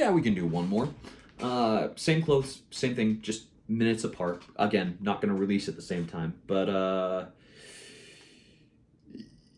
Yeah, we can do one more. Same clothes, same thing, just minutes apart. Again, not going to release at the same time, but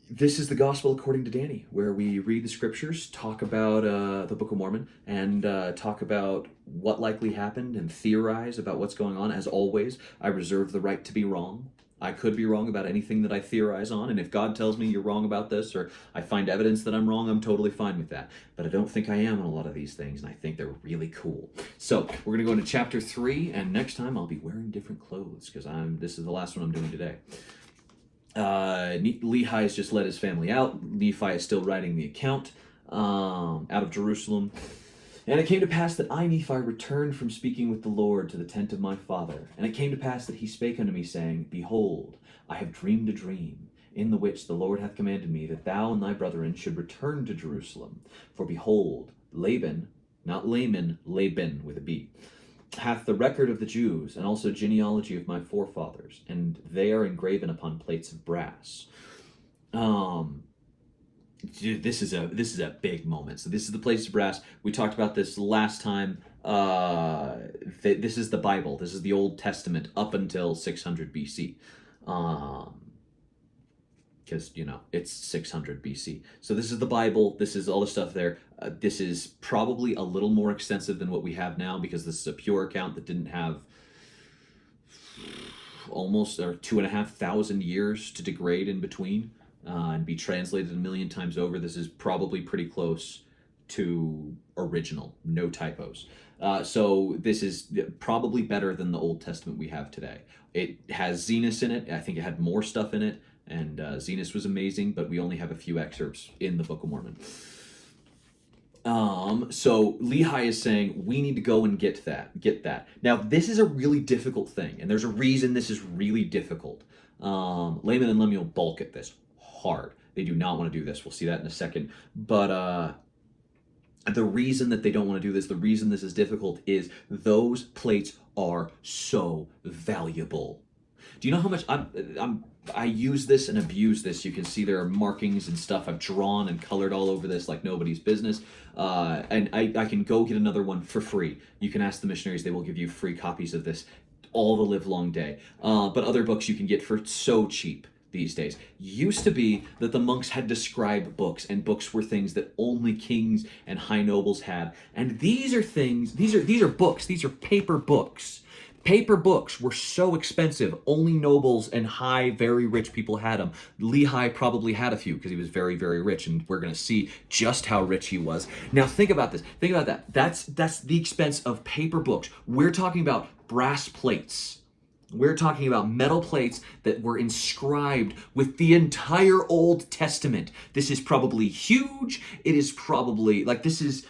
this is the Gospel according to Danny, where we read the scriptures, talk about the Book of Mormon, and talk about what likely happened and theorize about what's going on. As always, I reserve the right to be wrong. I could be wrong about anything that I theorize on, and if God tells me you're wrong about this, or I find evidence that I'm wrong, I'm totally fine with that. But I don't think I am on a lot of these things, and I think they're really cool. So we're going to go into chapter 3, and next time I'll be wearing different clothes, because this is the last one I'm doing today. Lehi has just let his family out. Nephi is still writing the account out of Jerusalem. And it came to pass that I, Nephi, returned from speaking with the Lord to the tent of my father. And it came to pass that he spake unto me, saying, Behold, I have dreamed a dream, in the which the Lord hath commanded me that thou and thy brethren should return to Jerusalem. For behold, Laban, not Laman, Laban with a B, hath the record of the Jews, and also genealogy of my forefathers, and they are engraven upon plates of brass. Dude, this is a big moment. So this is the plates of brass. We talked about this last time. This is the Bible. This is the Old Testament up until 600 BC. Because, it's 600 BC. So this is the Bible. This is all the stuff there. This is probably a little more extensive than what we have now, because this is a pure account that didn't have almost 2,500 years to degrade in between and be translated a million times over. This is probably pretty close to original, no typos. So this is probably better than the Old Testament we have today. It has Zenos in it. I think it had more stuff in it. And Zenos was amazing, but we only have a few excerpts in the Book of Mormon. So Lehi is saying, we need to go and get that. Now, this is a really difficult thing, and there's a reason this is really difficult. Laman and Lemuel balk at this hard. They do not want to do this. We'll see that in a second. But the reason that they don't want to do this, the reason this is difficult, is those plates are so valuable. Do you know how much I use this and abuse this? You can see there are markings and stuff I've drawn and colored all over this like nobody's business. And I can go get another one for free. You can ask the missionaries. They will give you free copies of this all the live long day. But other books you can get for so cheap these days. Used to be that the monks had to scribe books, and books were things that only kings and high nobles had. And these are books. These are paper books. Paper books were so expensive, only nobles and high, very rich people had them. Lehi probably had a few because he was very, very rich, and we're going to see just how rich he was. Now think about this. Think about that. That's the expense of paper books. We're talking about brass plates. We're talking about metal plates that were inscribed with the entire Old Testament. This is probably huge. It is probably, this is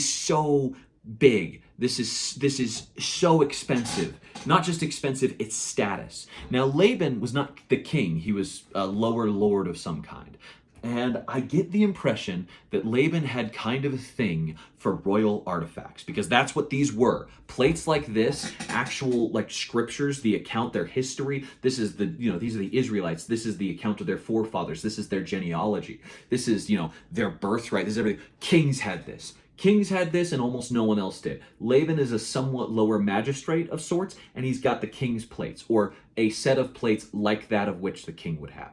so big. This is so expensive. Not just expensive, it's status. Now, Laban was not the king. He was a lower lord of some kind. And I get the impression that Laban had kind of a thing for royal artifacts, because that's what these were. Plates like this, actual scriptures, the account, their history. This is these are the Israelites. This is the account of their forefathers. This is their genealogy. This is, their birthright. This is everything. Kings had this. Kings had this, and almost no one else did. Laban is a somewhat lower magistrate of sorts, and he's got the king's plates, or a set of plates like that of which the king would have.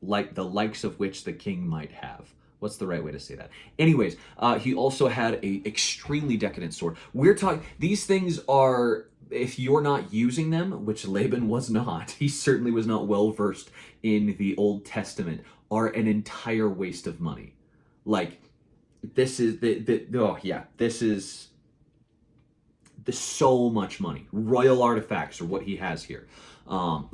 Like the likes of which the king might have. What's the right way to say that? Anyways, he also had a extremely decadent sword. We're talking, these things are, if you're not using them, which Laban was not, he certainly was not well versed in the Old Testament, are an entire waste of money. This is there's so much money. Royal artifacts are what he has here.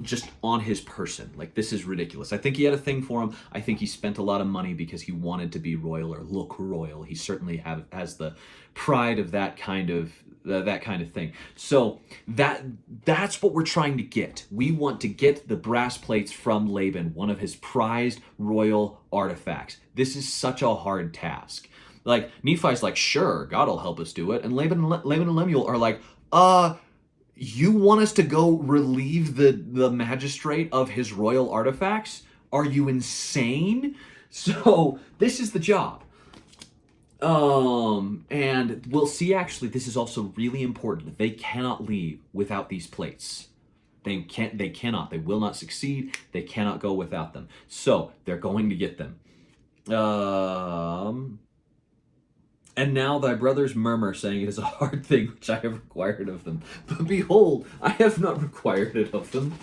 Just on his person. This is ridiculous. I think he had a thing for him. I think he spent a lot of money because he wanted to be royal or look royal. He certainly has the pride of that kind of thing. So that's what we're trying to get. We want to get the brass plates from Laban, one of his prized royal artifacts. This is such a hard task. Nephi's sure, God will help us do it. And Laban and Lemuel are you want us to go relieve the magistrate of his royal artifacts? Are you insane? So this is the job. And we'll see actually this is also really important. They cannot leave without these plates. They cannot. They will not succeed. They cannot go without them. So they're going to get them. And now thy brothers murmur, saying, it is a hard thing which I have required of them. But behold, I have not required it of them.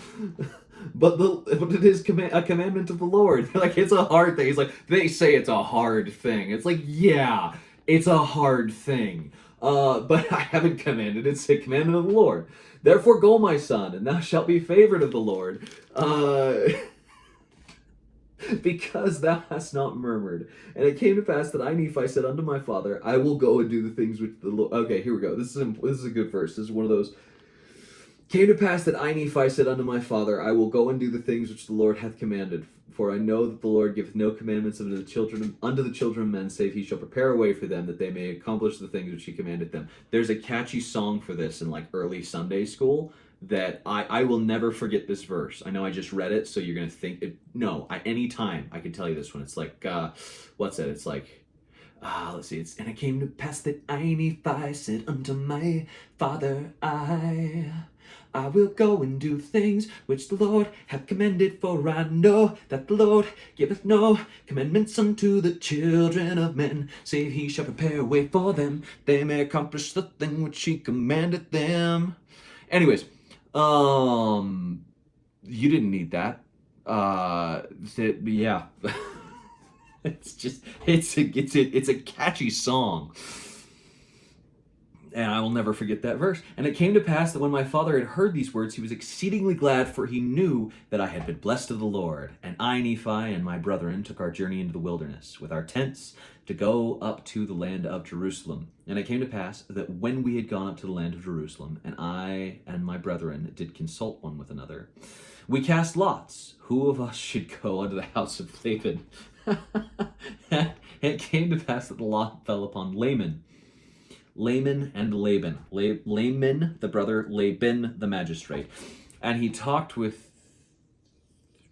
But it is a commandment of the Lord. Like, it's a hard thing. It's like, they say it's a hard thing. It's like, yeah, it's a hard thing. But I haven't commanded it. It's a commandment of the Lord. Therefore go, my son, and thou shalt be favored of the Lord. Because thou hast not murmured. And it came to pass that I, Nephi, said unto my father, I will go and do the things which the Lord... Okay, here we go. This is a good verse. This is one of those... Came to pass that I, Nephi, said unto my father, I will go and do the things which the Lord hath commanded. For I know that the Lord giveth no commandments unto the children of men, save he shall prepare a way for them, that they may accomplish the things which he commanded them. There's a catchy song for this in like early Sunday school that I will never forget this verse. I know I just read it, so you're going to think... any time I can tell you this one. It's like, what's it? It's like... let's see. And it came to pass that I, Nephi, said unto my father, I will go and do things which the Lord hath commanded, for I know that the Lord giveth no commandments unto the children of men, save he shall prepare a way for them, they may accomplish the thing which he commanded them. Anyways, you didn't need that. Yeah. It's a catchy song. And I will never forget that verse. And it came to pass that when my father had heard these words, he was exceedingly glad, for he knew that I had been blessed of the Lord. And I, Nephi, and my brethren took our journey into the wilderness with our tents to go up to the land of Jerusalem. And it came to pass that when we had gone up to the land of Jerusalem, and I and my brethren did consult one with another, we cast lots, who of us should go unto the house of Laban. And it came to pass that the lot fell upon Laman and Laban. Laman, the brother, Laban, the magistrate. And he talked with...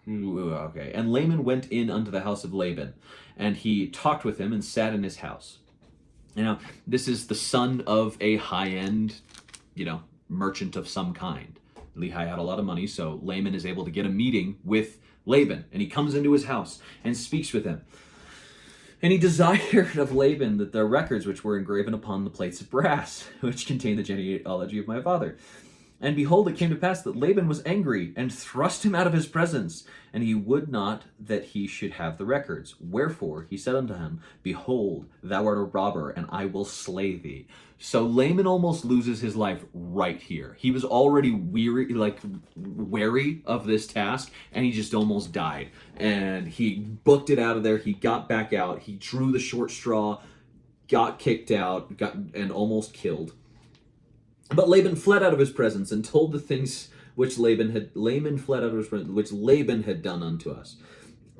Okay. And Laman went in unto the house of Laban, and he talked with him and sat in his house. Now, this is the son of a high-end, merchant of some kind. Lehi had a lot of money, so Laman is able to get a meeting with Laban, and he comes into his house and speaks with him. And he desired of Laban that the records which were engraven upon the plates of brass, which contain the genealogy of my father. And behold, it came to pass that Laban was angry, and thrust him out of his presence, and he would not that he should have the records. Wherefore he said unto him, Behold, thou art a robber, and I will slay thee. So Laman almost loses his life right here. He was already wary of this task, and he just almost died. And he booked it out of there. He got back out. He drew the short straw, got kicked out, and almost killed. But Laban fled out of his presence and told the things which Laban had done unto us.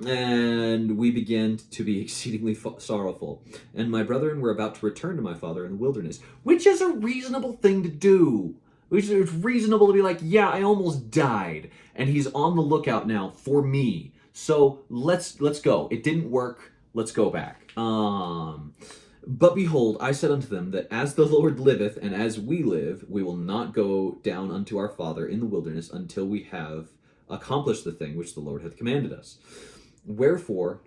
And we began to be exceedingly sorrowful. And my brethren were about to return to my father in the wilderness, which is a reasonable thing to do. It's reasonable to be like, yeah, I almost died, and he's on the lookout now for me. So let's go. It didn't work. Let's go back. But behold, I said unto them that as the Lord liveth, and as we live, we will not go down unto our father in the wilderness until we have accomplished the thing which the Lord hath commanded us. Wherefore,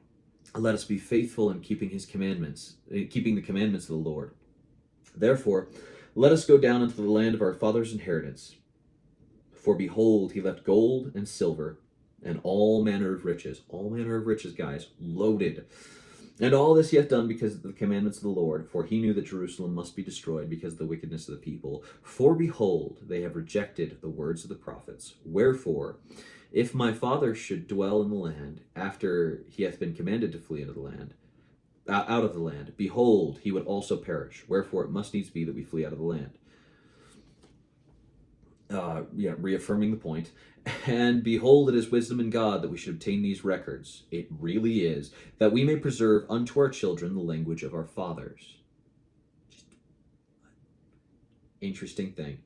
let us be faithful in keeping his commandments, keeping the commandments of the Lord. Therefore, let us go down into the land of our father's inheritance. For behold, he left gold and silver and all manner of riches, guys, loaded. And all this he hath done because of the commandments of the Lord, for he knew that Jerusalem must be destroyed because of the wickedness of the people. For behold, they have rejected the words of the prophets. Wherefore, if my father should dwell in the land, after he hath been commanded to flee out of the land, behold, he would also perish. Wherefore it must needs be that we flee out of the land. Reaffirming the point. And behold, it is wisdom in God that we should obtain these records. It really is, that we may preserve unto our children the language of our fathers. Just interesting thing.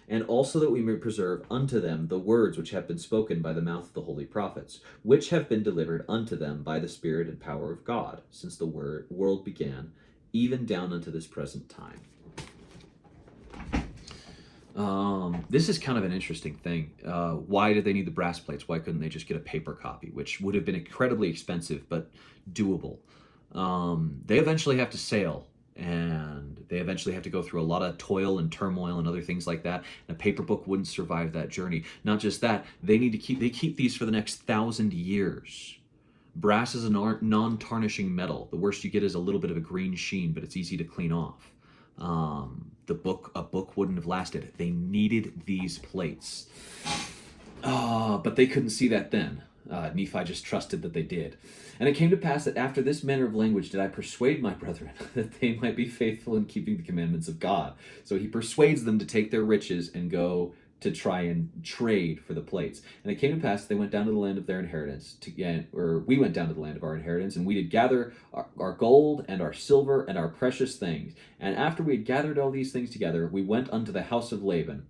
And also that we may preserve unto them the words which have been spoken by the mouth of the holy prophets, which have been delivered unto them by the Spirit and power of God, since the world began, even down unto this present time. This is kind of an interesting thing. Why did they need the brass plates? Why couldn't they just get a paper copy, which would have been incredibly expensive, but doable? They eventually have to sail, and they eventually have to go through a lot of toil and turmoil and other things like that. And a paper book wouldn't survive that journey. Not just that, they keep these for the next 1,000 years. Brass is a non-tarnishing metal. The worst you get is a little bit of a green sheen, but it's easy to clean off. A book wouldn't have lasted. They needed these plates. But they couldn't see that then. Nephi just trusted that they did. And it came to pass that after this manner of language did I persuade my brethren that they might be faithful in keeping the commandments of God. So he persuades them to take their riches and go to try and trade for the plates. And it came to pass they went down to the land of their inheritance, we went down to the land of our inheritance, and we did gather our gold and our silver and our precious things. And after we had gathered all these things together, we went unto the house of Laban.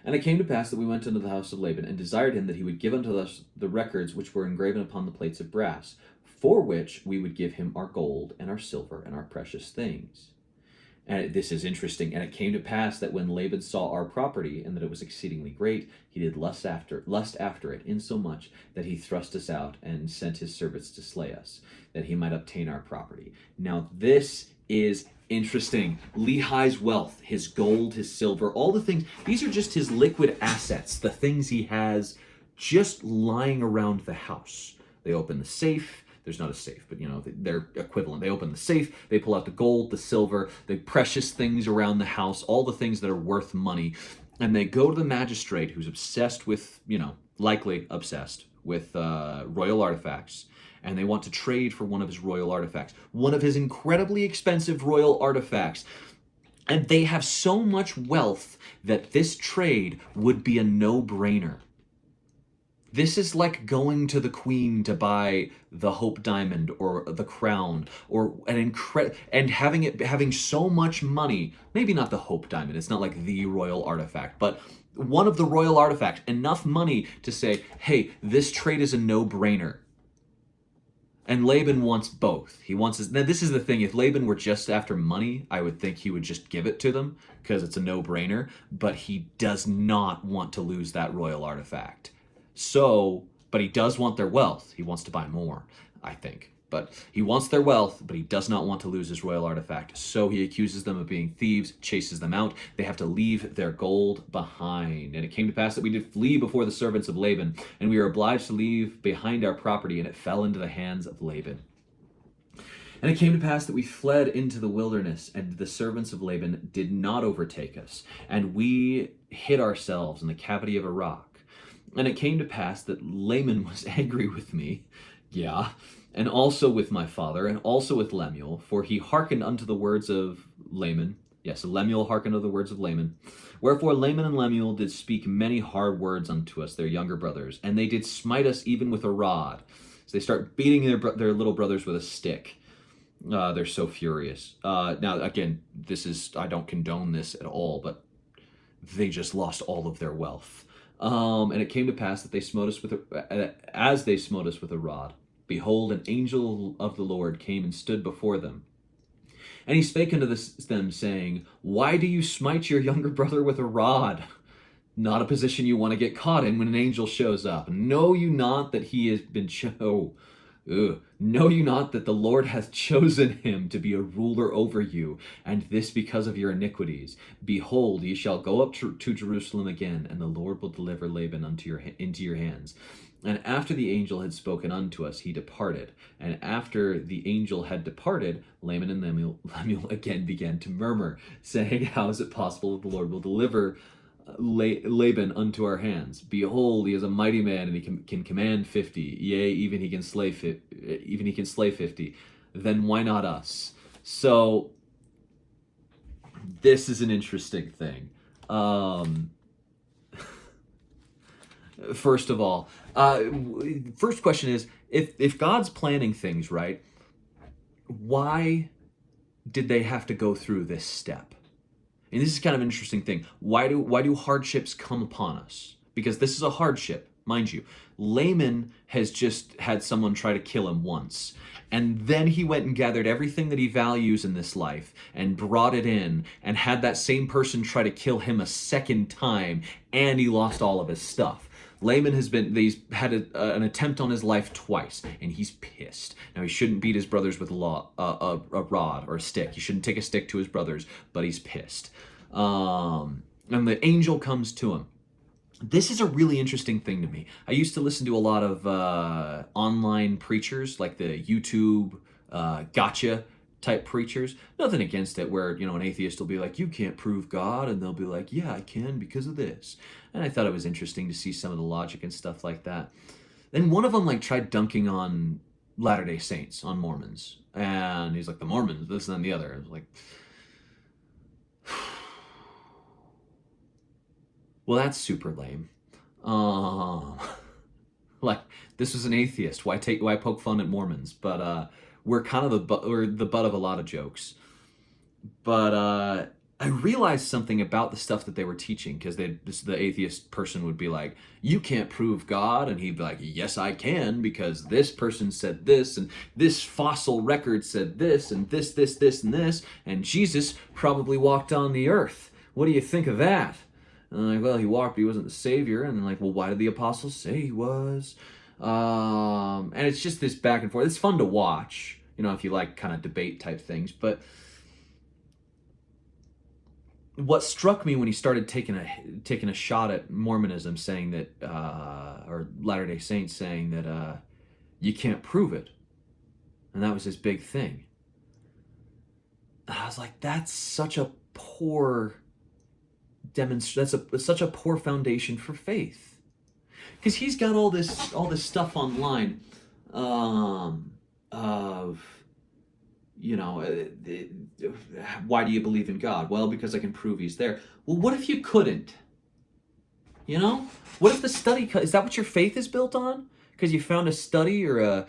And it came to pass that we went unto the house of Laban, and desired him that he would give unto us the records which were engraven upon the plates of brass, for which we would give him our gold and our silver and our precious things. And this is interesting. And it came to pass that when Laban saw our property, and that it was exceedingly great, he did lust after it, insomuch that he thrust us out and sent his servants to slay us, that he might obtain our property. Now this is interesting. Lehi's wealth, his gold, his silver, all the things, these are just his liquid assets, the things he has just lying around the house. They open the safe. There's not a safe, but they're equivalent. They open the safe, they pull out the gold, the silver, the precious things around the house, all the things that are worth money, and they go to the magistrate who's obsessed with, likely obsessed with royal artifacts, and they want to trade for one of his royal artifacts, one of his incredibly expensive royal artifacts. And they have so much wealth that this trade would be a no-brainer. This is like going to the queen to buy the Hope Diamond or the crown or and having so much money. Maybe not the Hope Diamond. It's not like the royal artifact, but one of the royal artifacts. Enough money to say, hey, this trade is a no-brainer. And Laban wants both. Now this is the thing. If Laban were just after money, I would think he would just give it to them because it's a no-brainer. But he does not want to lose that royal artifact. But he does want their wealth. He wants to buy more, I think. But he wants their wealth, but he does not want to lose his royal artifact. So he accuses them of being thieves, chases them out. They have to leave their gold behind. And it came to pass that we did flee before the servants of Laban, and we were obliged to leave behind our property, and it fell into the hands of Laban. And it came to pass that we fled into the wilderness, and the servants of Laban did not overtake us, and we hid ourselves in the cavity of a rock. And it came to pass that Laman was angry with me, and also with my father, and also with Lemuel, for he hearkened unto the words of Laman. Yes, Lemuel hearkened unto the words of Laman. Wherefore Laman and Lemuel did speak many hard words unto us, their younger brothers, and they did smite us even with a rod. So they start beating their little brothers with a stick. They're so furious. Now, again, I don't condone this at all, but they just lost all of their wealth. And it came to pass that they smote us as they smote us with a rod. Behold, an angel of the Lord came and stood before them. And he spake unto them, saying, Why do you smite your younger brother with a rod? Not a position you want to get caught in when an angel shows up. Know you not that he has been Know you not that the Lord hath chosen him to be a ruler over you, and this because of your iniquities? Behold, ye shall go up to Jerusalem again, and the Lord will deliver Laban into your hands. And after the angel had spoken unto us, he departed. And after the angel had departed, Laman and Lemuel again began to murmur, saying, How is it possible that the Lord will deliver Laban unto our hands? Behold, he is a mighty man, and he can command 50. Yea, even he can slay 50. Then why not us? So this is an interesting thing. First of all, first question is, if God's planning things right, why did they have to go through this step? And this is kind of an interesting thing. Why do hardships come upon us? Because this is a hardship. mind you, Laman has just had someone try to kill him once. And then he went and gathered everything that he values in this life and brought it in and had that same person try to kill him a second time, and he lost all of his stuff. Laman he's had an attempt on his life twice, and he's pissed. Now, he shouldn't beat his brothers with a rod or a stick. He shouldn't take a stick to his brothers, but he's pissed. And the angel comes to him. This is a really interesting thing to me. I used to listen to a lot of online preachers, like the YouTube gotcha type preachers. Nothing against it, where, an atheist will be like, you can't prove God, and they'll be like, yeah, I can because of this. And I thought it was interesting to see some of the logic and stuff like that. Then one of them tried dunking on Latter-day Saints, on Mormons. And he's like, the Mormons, this and then the other. I was like, well, that's super lame. This was an atheist. Why poke fun at Mormons? But we're kind of we're the butt of a lot of jokes. But I realized something about the stuff that they were teaching, because the atheist person would be like, you can't prove God, and he'd be like, yes, I can, because this person said this, and this fossil record said this, and this, and this, and Jesus probably walked on the earth. What do you think of that? And I'm like, well, he walked, but he wasn't the savior. And they're like, well, why did the apostles say he was? And it's just this back and forth. It's fun to watch, if you like kind of debate type things. But what struck me when he started taking a shot at Mormonism, saying that, or Latter-day Saints saying that you can't prove it, and that was his big thing. And I was like, that's such a poor such a poor foundation for faith, because he's got all this stuff online of why do you believe in God? Well, because I can prove he's there. Well, what if you couldn't? What if the study, is that what your faith is built on? Because you found a study or an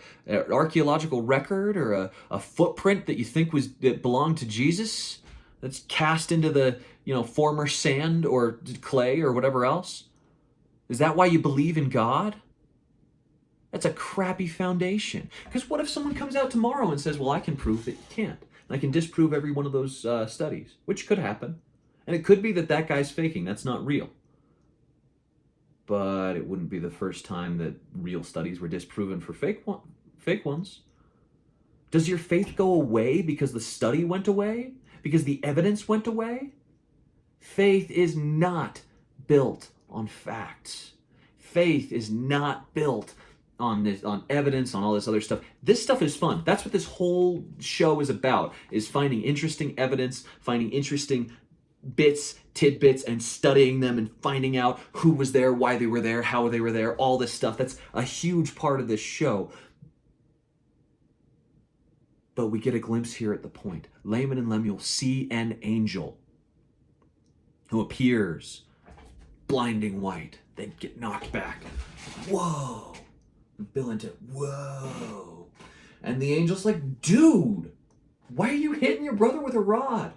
archaeological record or a footprint that you think that belonged to Jesus, that's cast into the former sand or clay or whatever else? Is that why you believe in God? That's a crappy foundation. Because what if someone comes out tomorrow and says, well, I can prove that you can't, and I can disprove every one of those studies, which could happen. And it could be that guy's faking. That's not real. But it wouldn't be the first time that real studies were disproven for fake ones. Does your faith go away because the study went away? Because the evidence went away? Faith is not built on facts. Faith is not built on evidence, on all this other stuff. This stuff is fun. That's what this whole show is about, is finding interesting evidence, finding interesting tidbits, and studying them and finding out who was there, why they were there, how they were there, all this stuff. That's a huge part of this show. But we get a glimpse here at the point. Laman and Lemuel see an angel who appears blinding white. They get knocked back. Whoa. And Bill into, whoa. And the angel's like, dude, why are you hitting your brother with a rod?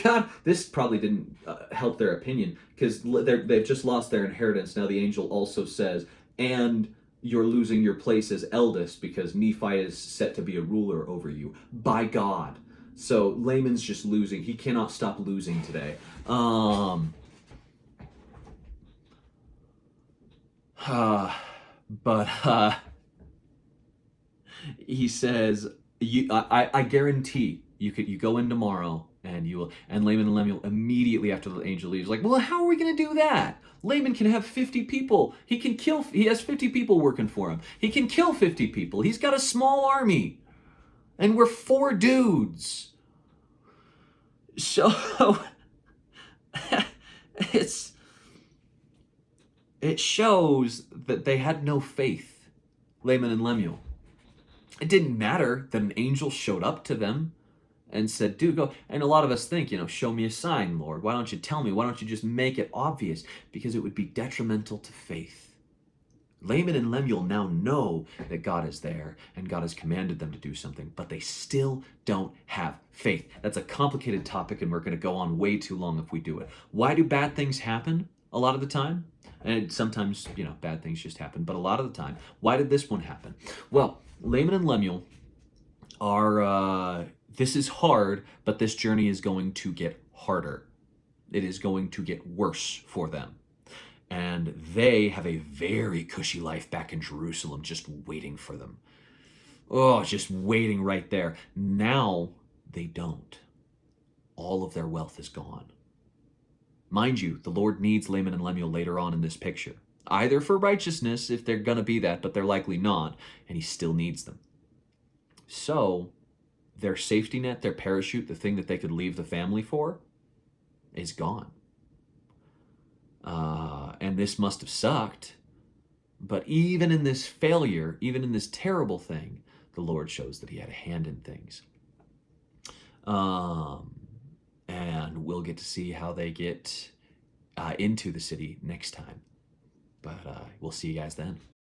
God, this probably didn't help their opinion, because they've just lost their inheritance. Now the angel also says, and you're losing your place as eldest, because Nephi is set to be a ruler over you by God. So Laman's just losing. He cannot stop losing today. He says, I guarantee you go in tomorrow and you will. And Laman and Lemuel immediately after the angel leaves, like, well, how are we going to do that? Laman can have 50 people. He has 50 people working for him. He can kill 50 people. He's got a small army. And we're 4 dudes. So it shows that they had no faith, Laman and Lemuel. It didn't matter that an angel showed up to them and said, dude, go. And a lot of us think, show me a sign, Lord. Why don't you tell me? Why don't you just make it obvious? Because it would be detrimental to faith. Laman and Lemuel now know that God is there and God has commanded them to do something, but they still don't have faith. That's a complicated topic, and we're going to go on way too long if we do it. Why do bad things happen? a lot of the time. And sometimes, bad things just happen, but a lot of the time. Why did this one happen? Well, Laman and Lemuel are, this is hard, but this journey is going to get harder. It is going to get worse for them. And they have a very cushy life back in Jerusalem just waiting for them. Oh, just waiting right there. Now they don't. All of their wealth is gone. Mind you, the Lord needs Laman and Lemuel later on in this picture. Either for righteousness, if they're going to be that, but they're likely not, and he still needs them. So, their safety net, their parachute, the thing that they could leave the family for, is gone. And this must have sucked. But even in this failure, even in this terrible thing, the Lord shows that he had a hand in things. And we'll get to see how they get into the city next time. But we'll see you guys then.